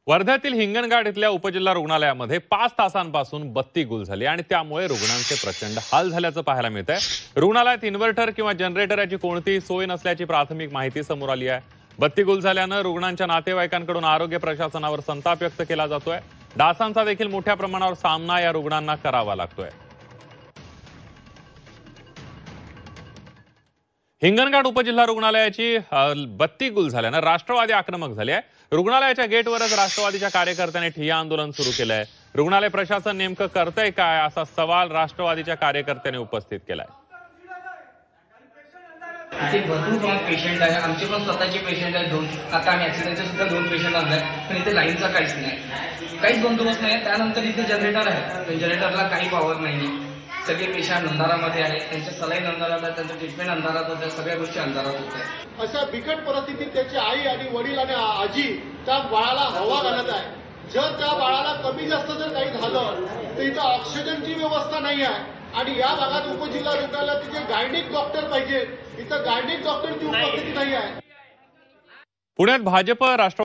वर्ध्यातील हिंगणघाट इथल्या उपजिल्हा रुग्णालयामध्ये 5 तासांपासून बत्ती गुल झाली आणि त्यामुळे रुग्णांचे प्रचंड हाल झाल्याचं पाहायला मिळतंय। रुग्णालयात इन्व्हर्टर किंवा जनरेटर याची कोणतीही सोय नसल्याची प्राथमिक माहिती समोर आली आहे। बत्ती गुल झाल्यानं रुग्णांच्या नातेवाईकांकडून आरोग्य प्रशासनावर संताप व्यक्त केला जातोय। डासांचा देखील मोठ्या प्रमाणावर सामना या रुग्णांना करावा लागतोय। हिंगणघाट उपजिल्हा रुग्णालयाची बत्ती गुल झाल्यानं राष्ट्रवादी आक्रमक झाले आहे। रुग्णालयाच्या गेटवरच राष्ट्रवादीच्या कार्यकर्त्यांनी ठिय्या आंदोलन सुरू केलंय। रुग्णालय प्रशासन नेमकं करतंय काय असा सवाल राष्ट्रवादीच्या कार्यकर्त्यांनी उपस्थित केलाय। भरपूर पेशंट आहे, आमचे पण स्वतःचे पेशंट आहेत 2। आता आम्ही ऍक्सिडेंटचे सुद्धा 2 पेशंट आणले, पण इथे लाईनचा काहीच नाही, काहीच बंदोबस्त नाही। त्यानंतर इथे जनरेटर आहे, जनरेटरला काही पॉवर नाही। सगळे पेशंट अंधारामध्ये आहे, त्यांचे सलाईन अंधारात आहे, त्यांचं ट्रीटमेंट अंधारात होतं, सगळ्या गोष्टी अंधारात होत्या। अशा बिकट परिस्थितीत त्याची आई आणि वडील आणि आजी त्या बाळाला हवा घालत आहे। जर त्या बाळाला कमी जास्त जर काही झालं तर इथं ऑक्सिजनची व्यवस्था नाही आहे आणि या भागात उपजिल्हा रुग्णालयात तिथे गायनिक डॉक्टर पाहिजे, इथं गायनिक डॉक्टरची उपस्थिती नाही आहे। पुण्यात भाजप राष्ट्रवादी